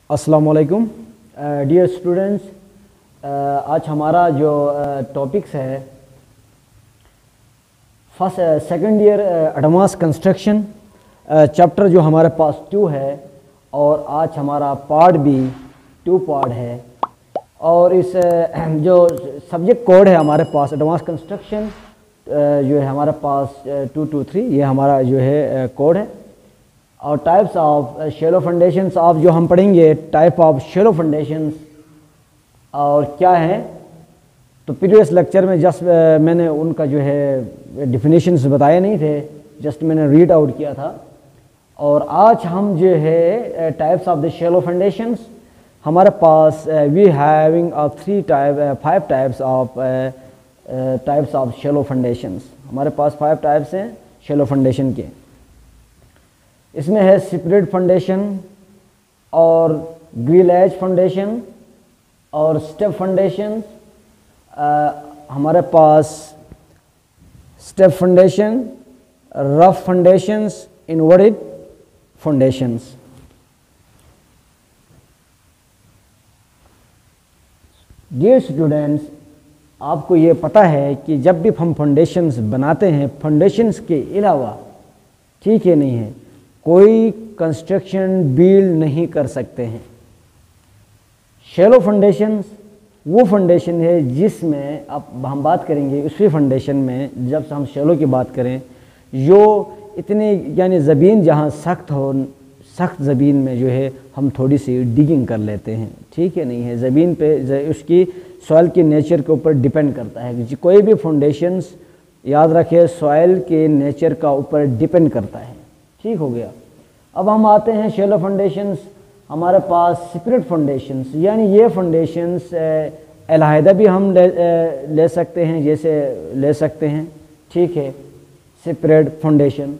अस्सलाम वालेकुम dear students. आज हमारा जो टॉपिक्स है first second year advance construction chapter जो हमारे पास 2 है, और आज हमारा पार्ट भी 2 पार्ट है। और इस जो सब्जेक्ट कोड है हमारे पास एडवांस कंस्ट्रक्शन जो है हमारे पास 223, ये हमारा जो है कोड है। और टाइप्स ऑफ शैलो फाउंडेशंस आप जो हम पढ़ेंगे, टाइप ऑफ शैलो फाउंडेशंस और क्या है। तो प्रीवियस लेक्चर में जस्ट मैंने उनका जो है डिफिनेशंस बताए नहीं थे, जस्ट मैंने रीड आउट किया था। और आज हम जो है types of the shallow foundations हमारे पास we having 5 types of shallow foundations. हमारे पास 5 टाइप्स हैं शैलो फाउंडेशन के। इसमें है सेपरेट फाउंडेशन और ग्रिलेज फाउंडेशन और स्टेप फाउंडेशन। हमारे पास step foundation, raft foundations, inverted foundations. Dear students, आपको ये पता है कि जब भी हम फाउंडेशंस बनाते हैं, फाउंडेशंस के अलावा ठीक है नहीं है कोई कंस्ट्रक्शन बिल्ड नहीं कर सकते हैं। शैलो फाउंडेशंस वो फाउंडेशन है जिसमें अब हम बात करेंगे उसी फाउंडेशन में, जब हम शैलो की बात करें, जो इतनी यानी ज़मीन जहाँ सख्त हो, सख्त ज़मीन में जो है हम थोड़ी सी डिगिंग कर लेते हैं, ठीक है नहीं है। ज़मीन पे उसकी सॉइल के नेचर के ऊपर डिपेंड करता है कि कोई भी फाउंडेशंस, याद रखिए, सॉइल के नेचर का ऊपर डिपेंड करता है, ठीक हो गया। अब हम आते हैं शैलो फाउंडेशंस। हमारे पास सेपरेट फाउंडेशंस, यानी ये फाउंडेशंस अलहदा भी हम ले सकते हैं, जैसे ले सकते हैं, ठीक है, separate foundation.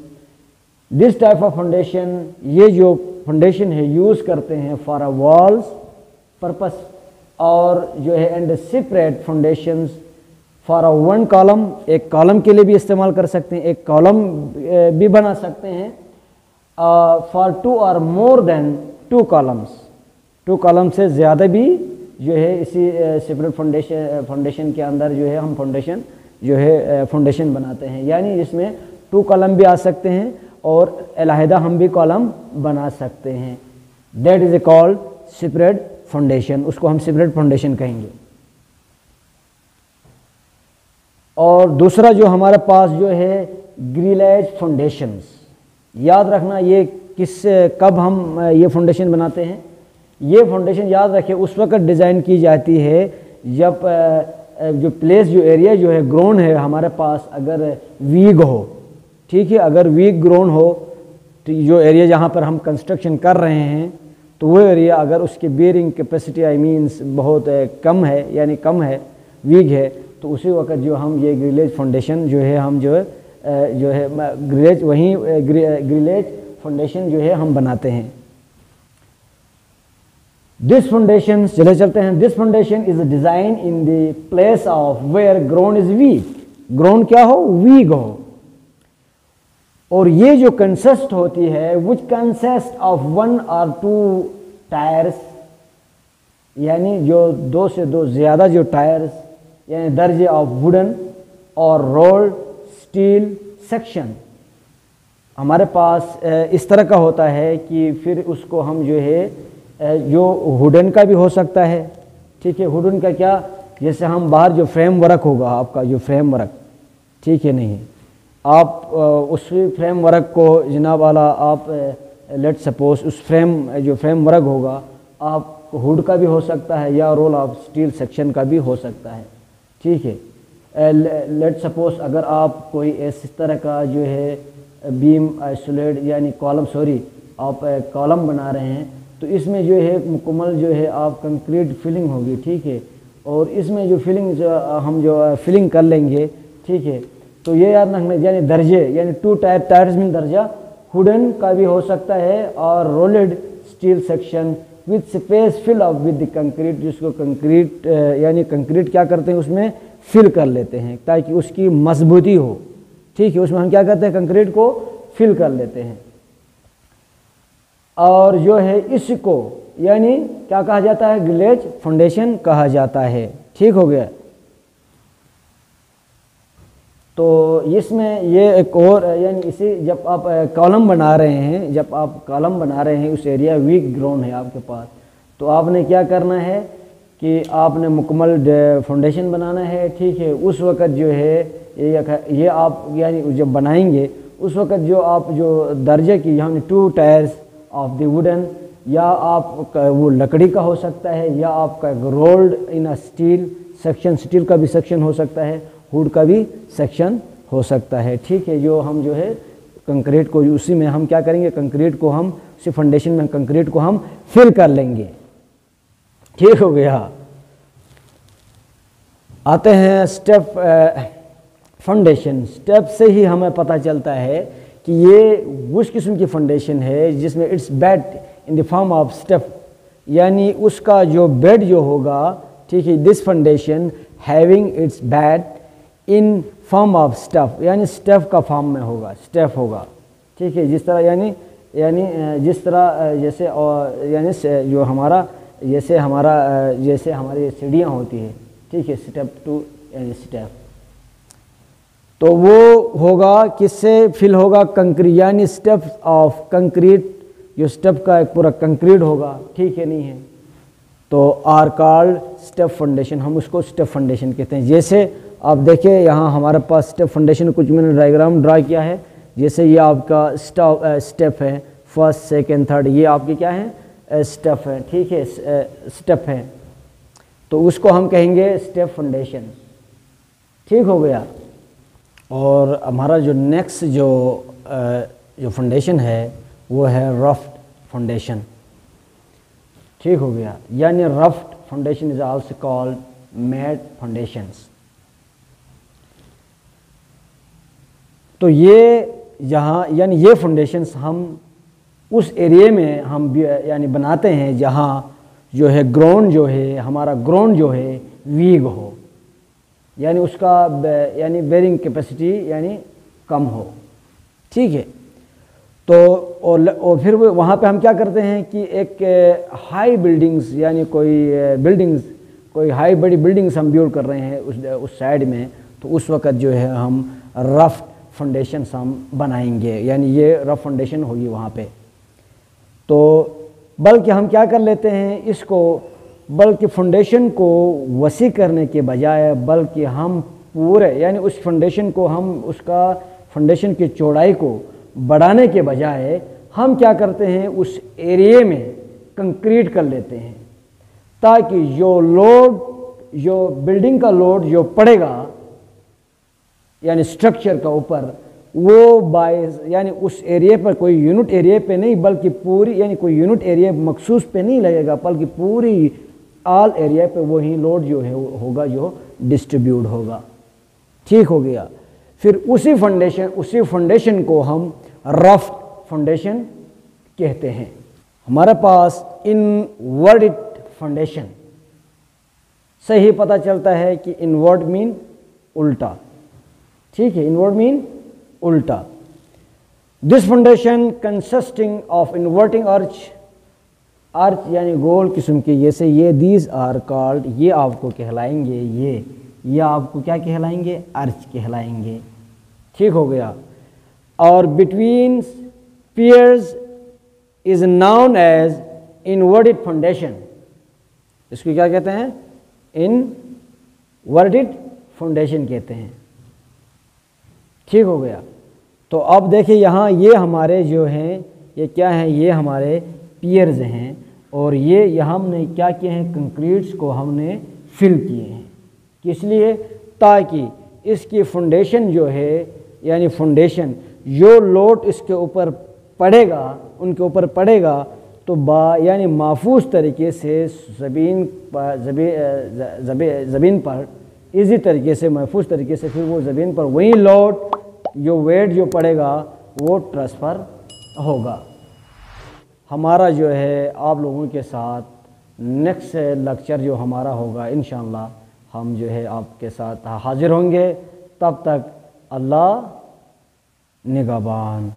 This type of foundation, ये जो फाउंडेशन है यूज़ करते हैं फॉर अ वॉल्स पर्पस, और जो है and separate foundations for a one column, एक कॉलम के लिए भी इस्तेमाल कर सकते हैं, एक कॉलम भी बना सकते हैं फॉर 2 और मोर देन 2 कॉलम्स। 2 कॉलम से ज़्यादा भी जो है इसी सेपरेट फाउंडेशन के अंदर जो है हम फाउंडेशन बनाते हैं, यानी इसमें 2 कॉलम भी आ सकते हैं और अलहदा हम भी कॉलम बना सकते हैं। That is a called separate foundation, उसको हम सेपरेट फाउंडेशन कहेंगे। और दूसरा जो हमारे पास जो है ग्रिलेज फाउंडेशंस, याद रखना ये कब हम ये फाउंडेशन बनाते हैं। ये फाउंडेशन याद रखें उस वक्त डिज़ाइन की जाती है जब जो प्लेस, जो एरिया जो है ग्राउंड है हमारे पास, अगर वीक हो, ठीक है, अगर वीक ग्राउंड हो, तो जो एरिया जहाँ पर हम कंस्ट्रक्शन कर रहे हैं, तो वो एरिया अगर उसकी बेयरिंग कैपेसिटी आई मीन्स बहुत कम है, यानी कम है, वीक है, तो उसी वक्त जो हम ये ग्रिलेज फाउंडेशन जो है हम जो है ग्रिलेज, वहीं ग्रिलेज फाउंडेशन जो है हम बनाते हैं। दिस फाउंडेशन, चले चलते हैं। This foundation is design in the place of where ground is weak, ground क्या हो, वीक हो। और ये जो कंसिस्ट होती है विच कंसिस्ट ऑफ 1 और 2 टायर्स, यानी जो 2 से 2 ज़्यादा जो टायर्स, यानी दर्जे ऑफ वुडन और रोल्ड स्टील सेक्शन हमारे पास इस तरह का होता है कि फिर उसको हम जो है जो वुडन का भी हो सकता है, ठीक है। वुडन का क्या, जैसे हम बाहर जो फ्रेम वर्क होगा आपका, जो फ्रेम वर्क, ठीक है नहीं, आप उस फ्रेम वर्क को जनाब वाला आप लेट सपोज उस जो फ्रेम वर्क होगा, आप हुड का भी हो सकता है या रोल ऑफ स्टील सेक्शन का भी हो सकता है, ठीक है। लेट सपोज अगर आप कोई इस तरह का जो है बीम आइसोलेट यानी कॉलम, आप कॉलम बना रहे हैं, तो इसमें जो है मुकम्मल जो है आप कंक्रीट फिलिंग होगी, ठीक है। और इसमें जो फिलिंग हम जो फिलिंग कर लेंगे, ठीक है, तो ये याद रखना, यानी दर्जे, यानी 2 टायर्स में दर्जा वुडन का भी हो सकता है और rolled steel section with space fill up with concrete, जिसको कंक्रीट यानी कंक्रीट क्या करते हैं उसमें फिल कर लेते हैं ताकि उसकी मजबूती हो, ठीक है। उसमें हम क्या करते हैं, कंक्रीट को फिल कर लेते हैं। और जो है इसको यानी क्या कहा जाता है, ग्लेज फाउंडेशन कहा जाता है। ठीक हो गया। तो इसमें ये एक और यानी इसी जब आप कॉलम बना रहे हैं, जब आप कॉलम बना रहे हैं, उस एरिया वीक ग्राउंड है आपके पास, तो आपने क्या करना है कि आपने मुकम्मल फाउंडेशन बनाना है। ठीक है, उस वक़्त जो है ये आप यानी जब बनाएंगे उस वक़्त जो आप जो दर्जे की यानी 2 टायर्स ऑफ द वुडन, या आप वो लकड़ी का हो सकता है, या आपका रोल्ड इन अ स्टील सेक्शन, स्टील का भी सेक्शन हो सकता है, वुड का भी सेक्शन हो सकता है। ठीक है, जो हम जो है कंक्रीट को उसी में हम क्या करेंगे, कंक्रीट को हम उसी फाउंडेशन में कंक्रीट को हम फिल कर लेंगे। ठीक हो गया। आते हैं स्टेप फाउंडेशन। स्टेप से ही हमें पता चलता है कि ये उस किस्म की फाउंडेशन है जिसमें it's bed in the form of step, यानी उसका जो बेड जो होगा, ठीक है, this foundation having its bed in form of step, यानी स्टेप का फॉर्म में होगा, स्टेप होगा। ठीक है, जिस तरह यानी जिस तरह जैसे यानी जो हमारा जैसे हमारी सीढ़ियाँ होती है, ठीक है, स्टेप टू यानी स्टेप, तो वो होगा किससे फिल होगा, कंक्रीट, यानी स्टेप ऑफ कंक्रीट, जो स्टेप का एक पूरा कंक्रीट होगा। ठीक है, नहीं है तो आर कॉल्ड स्टेप फाउंडेशन, हम उसको स्टेप फाउंडेशन कहते हैं। जैसे आप देखिए यहाँ हमारे पास स्टेप फाउंडेशन कुछ मैंने डायग्राम ड्रा किया है। जैसे ये आपका स्टेप है, फर्स्ट सेकंड थर्ड, ये आपके क्या है, स्टेप है। ठीक है, स्टेप है, तो उसको हम कहेंगे स्टेप फाउंडेशन। ठीक हो गया। और हमारा जो नेक्स्ट जो फाउंडेशन है वो है रफ फाउंडेशन। ठीक हो गया, यानी raft foundation is also called mat foundations. तो ये यहाँ यानी ये फाउंडेशंस हम उस एरिया में हम यानी बनाते हैं जहाँ जो है ग्राउंड जो है, हमारा ग्राउंड जो है वीक हो, यानी उसका यानी बेरिंग कैपेसिटी यानी कम हो। ठीक है, तो और फिर वहाँ पे हम क्या करते हैं कि एक हाई बिल्डिंग्स यानी कोई हाई बड़ी बिल्डिंग्स हम बिल्ड कर रहे हैं उस साइड में, तो उस वक़्त जो है हम रफ फाउंडेशन हम बनाएंगे, यानी ये रफ फाउंडेशन होगी वहाँ पे। तो बल्कि हम क्या कर लेते हैं इसको, बल्कि फाउंडेशन को वसी करने के बजाय, बल्कि हम पूरे यानी उस फाउंडेशन को हम उसका फाउंडेशन की चौड़ाई को बढ़ाने के बजाय हम क्या करते हैं उस एरिया में कंक्रीट कर लेते हैं, ताकि जो बिल्डिंग का लोड जो पड़ेगा यानी स्ट्रक्चर का ऊपर, वो बाय यानी उस एरिया पर कोई यूनिट एरिया पे नहीं, बल्कि पूरी यानी कोई यूनिट एरिया मखसूस पे नहीं लगेगा, बल्कि पूरी ऑल एरिया पे वही लोड जो है होगा जो डिस्ट्रीब्यूट होगा। ठीक हो गया। फिर उसी फाउंडेशन को हम रफ फाउंडेशन कहते हैं। हमारे पास इनवर्टेड फाउंडेशन से ही पता चलता है कि इनवर्ट मीन उल्टा। ठीक है, इनवर्ट मीन उल्टा। This foundation consisting of inverting urge यानी गोल किस्म के, जैसे ये दीज आर कॉल्ड, ये आपको कहलाएंगे ये आपको क्या कहलाएंगे, अर्च कहलाएंगे। ठीक हो गया। और between piers is known as inverted foundation, इसको क्या कहते हैं, इनवर्टेड फाउंडेशन कहते हैं। ठीक हो गया। तो अब देखिए यहाँ ये हमारे जो हैं ये क्या हैं, ये हमारे पियर्स हैं, और ये यहाँ हमने क्या किए हैं, कंक्रीट्स को हमने फिल किए हैं। किस लिए, ताकि इसकी फाउंडेशन जो है यानी फाउंडेशन जो लोड इसके ऊपर पड़ेगा उनके ऊपर पड़ेगा तो यानी महफूज तरीके से ज़मीन पर इजी तरीके से महफूज तरीके से फिर वो ज़मीन पर वही लोड जो वेट जो पड़ेगा वो ट्रांसफ़र होगा। हमारा जो है आप लोगों के साथ नेक्स्ट लेक्चर जो हमारा होगा इंशाअल्लाह हम जो है आपके साथ हाजिर होंगे। तब तक अल्लाह निगहबान।